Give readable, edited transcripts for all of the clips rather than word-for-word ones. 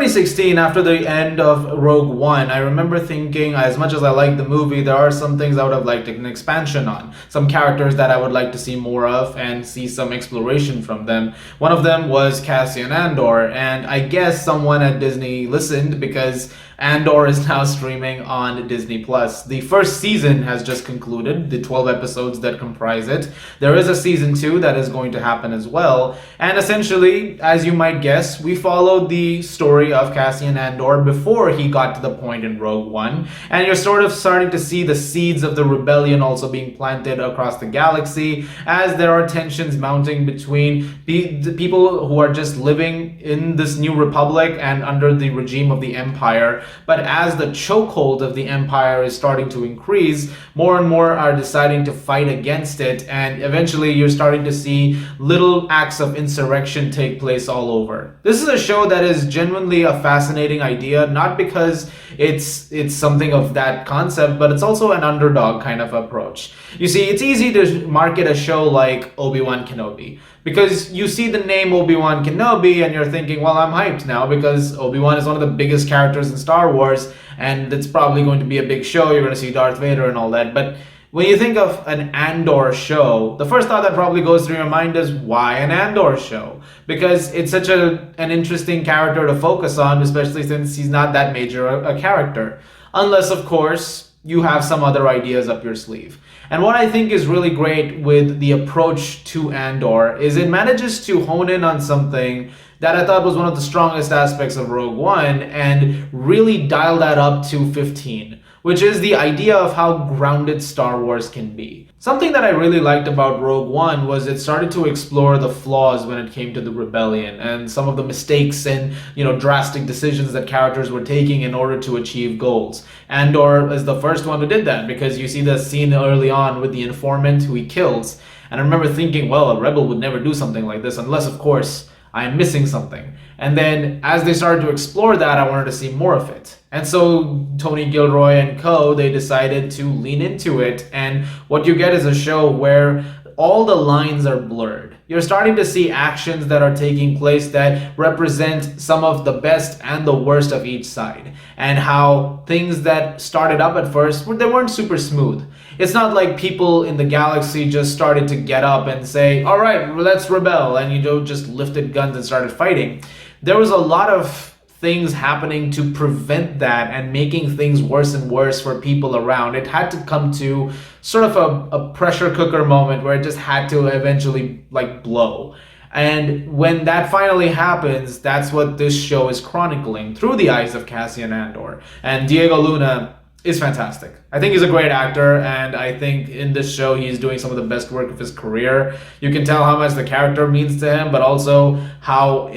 2016, after the end of Rogue One, I remember thinking, as much as I like the movie, there are some things I would have liked an expansion on. Some characters that I would like to see more of and see some exploration from them. One of them was Cassian Andor, and I guess someone at Disney listened because Andor is now streaming on Disney+. The first season has just concluded, the 12 episodes that comprise it. There is a season 2 that is going to happen as well. And essentially, as you might guess, we followed the story of Cassian Andor before he got to the point in Rogue One. And you're sort of starting to see the seeds of the rebellion also being planted across the galaxy as there are tensions mounting between the people who are just living in this new republic and under the regime of the Empire. But as the chokehold of the Empire is starting to increase, more and more are deciding to fight against it, and eventually you're starting to see little acts of insurrection take place all over. This is a show that is genuinely a fascinating idea, not because it's something of that concept, but it's also an underdog kind of approach. You see, it's easy to market a show like Obi-Wan Kenobi, because you see the name Obi-Wan Kenobi and you're thinking, well, I'm hyped now because Obi-Wan is one of the biggest characters in Star Wars and it's probably going to be a big show. You're going to see Darth Vader and all that. But when you think of an Andor show, the first thought that probably goes through your mind is, why an Andor show? Because it's such an interesting character to focus on, especially since he's not that major a character. Unless, of course, you have some other ideas up your sleeve. And what I think is really great with the approach to Andor is it manages to hone in on something that I thought was one of the strongest aspects of Rogue One and really dial that up to 15, which is the idea of how grounded Star Wars can be. Something that I really liked about Rogue One was it started to explore the flaws when it came to the rebellion and some of the mistakes and, drastic decisions that characters were taking in order to achieve goals. Andor is the first one who did that, because you see the scene early on with the informant who he kills. And I remember thinking, well, a rebel would never do something like this unless, of course, I am missing something. And then as they started to explore that, I wanted to see more of it. And so Tony Gilroy and co, they decided to lean into it. And what you get is a show where all the lines are blurred. You're starting to see actions that are taking place that represent some of the best and the worst of each side. And how things that started up at first, they weren't super smooth. It's not like people in the galaxy just started to get up and say, all right, let's rebel, and just lifted guns and started fighting. There was a lot of things happening to prevent that and making things worse and worse for people around. It had to come to sort of a pressure cooker moment where it just had to eventually blow. And when that finally happens, that's what this show is chronicling through the eyes of Cassian Andor. And Diego Luna is fantastic. I think he's a great actor, and I think in this show he's doing some of the best work of his career. You can tell how much the character means to him, but also how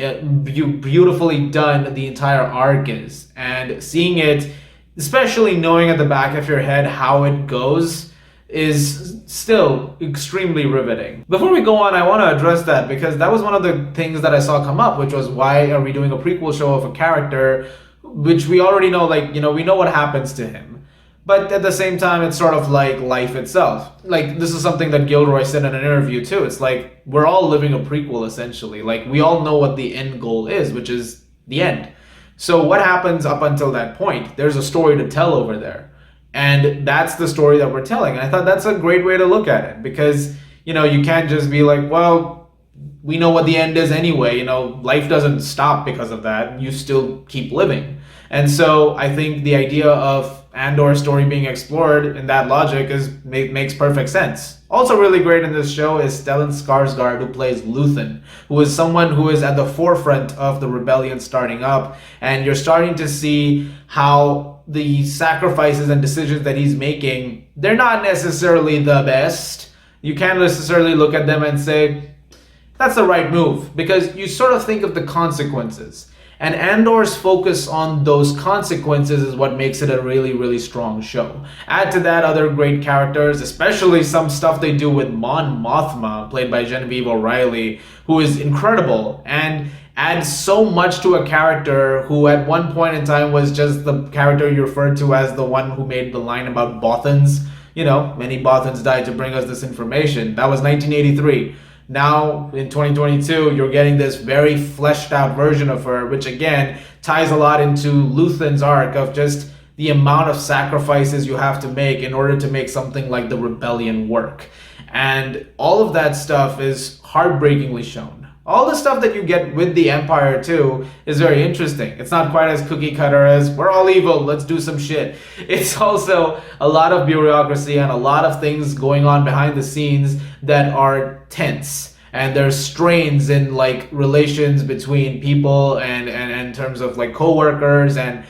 beautifully done the entire arc is. And seeing it, especially knowing at the back of your head how it goes, is still extremely riveting. Before we go on, I want to address that, because that was one of the things that I saw come up, which was, why are we doing a prequel show of a character which we already know, we know what happens to him. But at the same time, it's sort of like life itself. This is something that Gilroy said in an interview too. It's like, we're all living a prequel essentially. We all know what the end goal is, which is the end. So what happens up until that point? There's a story to tell over there. And that's the story that we're telling. And I thought that's a great way to look at it, because, you can't just be like, well, we know what the end is anyway. Life doesn't stop because of that. You still keep living. And so I think the idea of Andor's story being explored in that logic makes perfect sense. Also really great in this show is Stellan Skarsgård, who plays Luthen, who is someone who is at the forefront of the rebellion starting up. And you're starting to see how the sacrifices and decisions that he's making, they're not necessarily the best. You can't necessarily look at them and say, that's the right move, because you sort of think of the consequences. And Andor's focus on those consequences is what makes it a really, really strong show. Add to that other great characters, especially some stuff they do with Mon Mothma, played by Genevieve O'Reilly, who is incredible and adds so much to a character who at one point in time was just the character you referred to as the one who made the line about Bothans. Many Bothans died to bring us this information. That was 1983. Now in 2022, you're getting this very fleshed out version of her, which again ties a lot into Luthen's arc of just the amount of sacrifices you have to make in order to make something like the rebellion work. And all of that stuff is heartbreakingly shown. All the stuff that you get with the Empire too is very interesting. It's not quite as cookie cutter as we're all evil, let's do some shit. It's also a lot of bureaucracy and a lot of things going on behind the scenes that are tense. And there's strains in like relations between people and in terms of like co-workers, and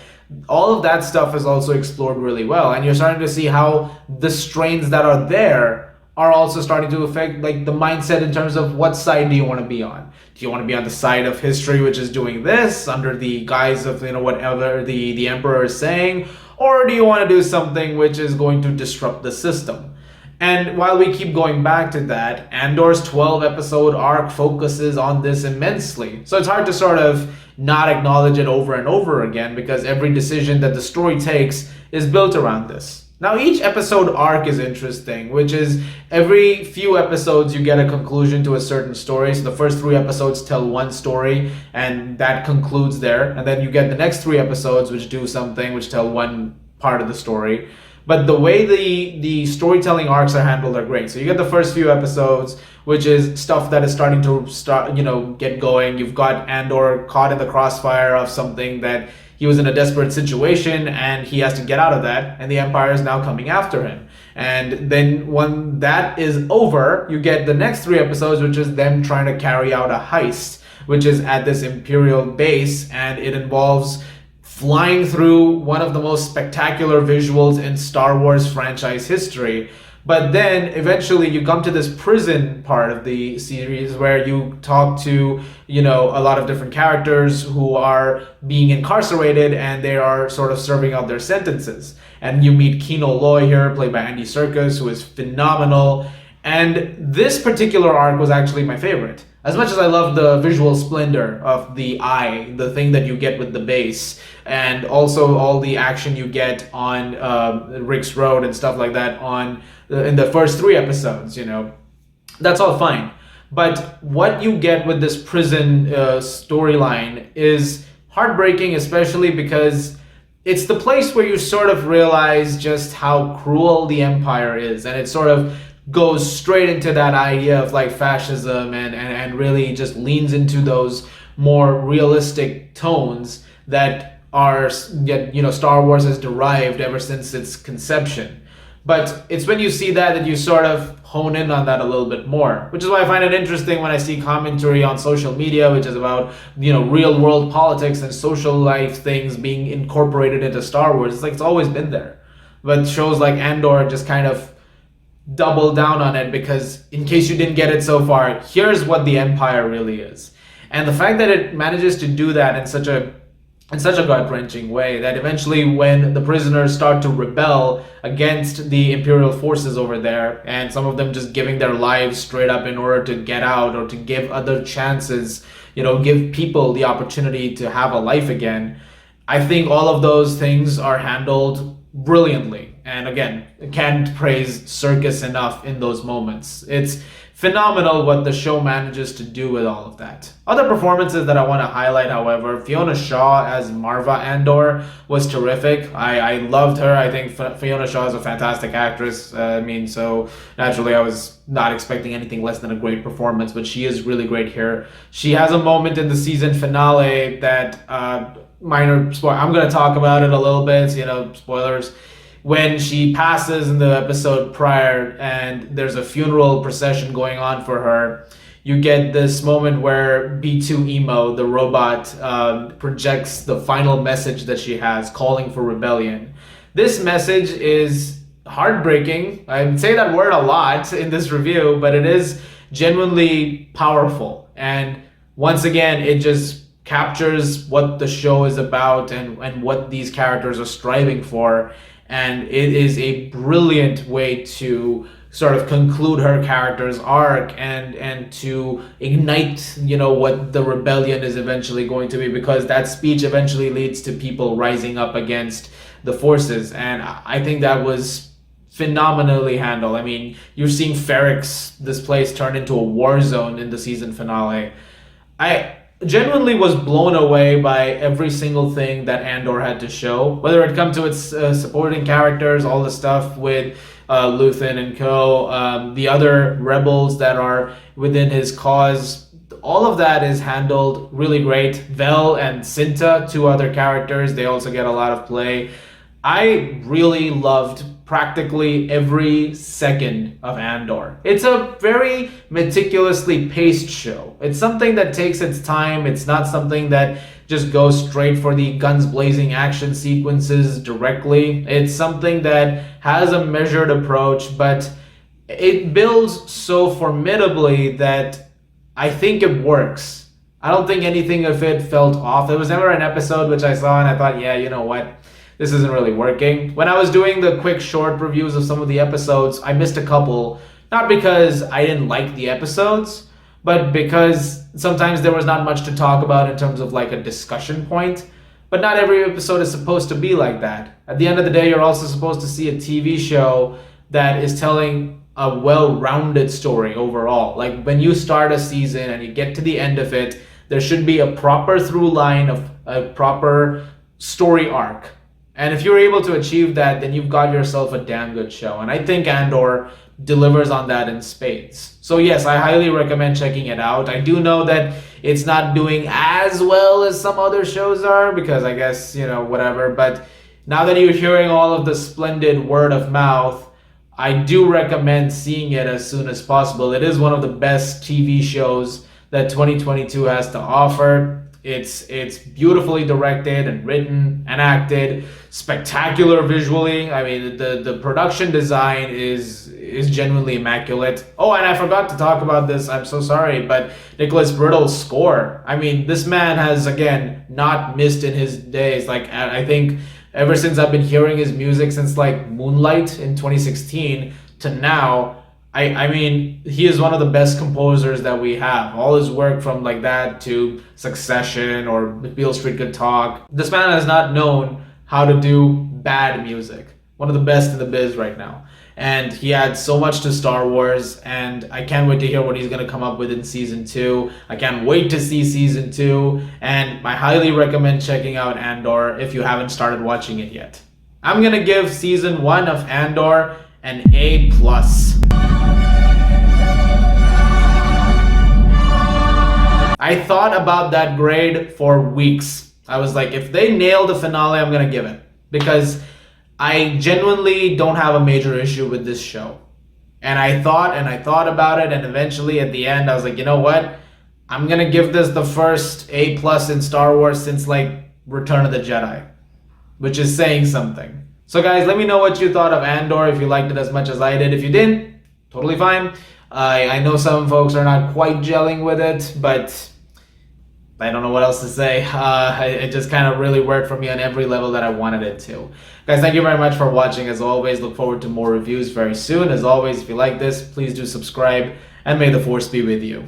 all of that stuff is also explored really well. And you're starting to see how the strains that are there are also starting to affect like the mindset in terms of what side do you want to be on. Do you want to be on the side of history, which is doing this under the guise of whatever the emperor is saying, or do you want to do something which is going to disrupt the system? And while we keep going back to that, Andor's 12 episode arc focuses on this immensely. So it's hard to sort of not acknowledge it over and over again, because every decision that the story takes is built around this. Now, each episode arc is interesting, which is every few episodes you get a conclusion to a certain story. So the first 3 episodes tell one story, and that concludes there. And then you get the next 3 episodes which do something, which tell one part of the story. But the way the storytelling arcs are handled are great. So you get the first few episodes, which is stuff that is starting to get going. You've got Andor caught in the crossfire of something that he was in a desperate situation and he has to get out of that, and the Empire is now coming after him. And then when that is over, you get the next 3 episodes, which is them trying to carry out a heist, which is at this Imperial base, and it involves flying through one of the most spectacular visuals in Star Wars franchise history. But then eventually you come to this prison part of the series where you talk to, a lot of different characters who are being incarcerated and they are sort of serving out their sentences. And you meet Kino Loy here, played by Andy Serkis, who is phenomenal. And this particular arc was actually my favorite. As much as I love the visual splendor of the eye, the thing that you get with the base, and also all the action you get on Rick's Road and stuff like that in the first 3 episodes, that's all fine. But what you get with this prison storyline is heartbreaking, especially because it's the place where you sort of realize just how cruel the Empire is, and it sort of goes straight into that idea of like fascism and really just leans into those more realistic tones that are, Star Wars has derived ever since its conception. But it's when you see that you sort of hone in on that a little bit more, which is why I find it interesting when I see commentary on social media, which is about, real world politics and social life things being incorporated into Star Wars. It's like it's always been there. But shows like Andor just kind of double down on it, because in case you didn't get it so far, here's what the Empire really is. And the fact that it manages to do that in such a gut-wrenching way, that eventually when the prisoners start to rebel against the Imperial forces over there, and some of them just giving their lives straight up in order to get out or to give other chances, give people the opportunity to have a life again, I think all of those things are handled brilliantly. And again, can't praise Serkis enough in those moments. It's phenomenal what the show manages to do with all of that. Other performances that I want to highlight, however, Fiona Shaw as Marva Andor was terrific. I loved her. I think Fiona Shaw is a fantastic actress. So naturally I was not expecting anything less than a great performance, but she is really great here. She has a moment in the season finale that, minor spoiler, I'm going to talk about it a little bit, spoilers. When she passes in the episode prior and there's a funeral procession going on for her, you get this moment where B2 Emo, the robot, projects the final message that she has, calling for rebellion. This message is heartbreaking. I say that word a lot in this review, but it is genuinely powerful. And once again, it just captures what the show is about and what these characters are striving for. And it is a brilliant way to sort of conclude her character's arc and to ignite, what the rebellion is eventually going to be, because that speech eventually leads to people rising up against the forces. And I think that was phenomenally handled. I mean, you're seeing Ferrix, this place, turn into a war zone in the season finale. I genuinely was blown away by every single thing that Andor had to show, whether it come to its supporting characters, all the stuff with Luthen and co, the other rebels that are within his cause. All of that is handled really great. Vel and Cinta, two other characters, they also get a lot of play. I really loved practically every second of Andor. It's a very meticulously paced show. It's something that takes its time. It's not something that just goes straight for the guns blazing action sequences directly. It's something that has a measured approach, but it builds so formidably that I think it works. I don't think anything of it felt off. There was never an episode which I saw and I thought, yeah, you know what? This isn't really working. When I was doing the quick short reviews of some of the episodes, I missed a couple, not because I didn't like the episodes, but because sometimes there was not much to talk about in terms of like a discussion point. But not every episode is supposed to be like that. At the end of the day, you're also supposed to see a TV show that is telling a well-rounded story overall. Like when you start a season and you get to the end of it, there should be a proper through line of a proper story arc. And if you're able to achieve that, then you've got yourself a damn good show. And I think Andor delivers on that in spades. So yes, I highly recommend checking it out. I do know that it's not doing as well as some other shows are because I guess, whatever. But now that you're hearing all of the splendid word of mouth, I do recommend seeing it as soon as possible. It is one of the best TV shows that 2022 has to offer. It's beautifully directed and written and acted, spectacular visually. I mean, the production design is genuinely immaculate. Oh, and I forgot to talk about this. I'm so sorry, but Nicholas Brittle's score. I mean, this man has again not missed in his days. Like I think ever since I've been hearing his music since like Moonlight in 2016 to now. I mean, he is one of the best composers that we have. All his work from like that to Succession or Beale Street Could Talk. This man has not known how to do bad music. One of the best in the biz right now. And he adds so much to Star Wars, and I can't wait to hear what he's going to come up with in Season 2. I can't wait to see Season 2, and I highly recommend checking out Andor if you haven't started watching it yet. I'm going to give Season 1 of Andor an A+. I thought about that grade for weeks. I was like, if they nail the finale, I'm gonna give it. Because I genuinely don't have a major issue with this show. And I thought about it, and eventually at the end, I was like, you know what? I'm gonna give this the first A+ in Star Wars since like Return of the Jedi. Which is saying something. So guys, let me know what you thought of Andor, if you liked it as much as I did. If you didn't, totally fine. I know some folks are not quite gelling with it, but I don't know what else to say. It just kind of really worked for me on every level that I wanted it to. Guys, thank you very much for watching. As always, look forward to more reviews very soon. As always, if you like this, please do subscribe, and may the Force be with you.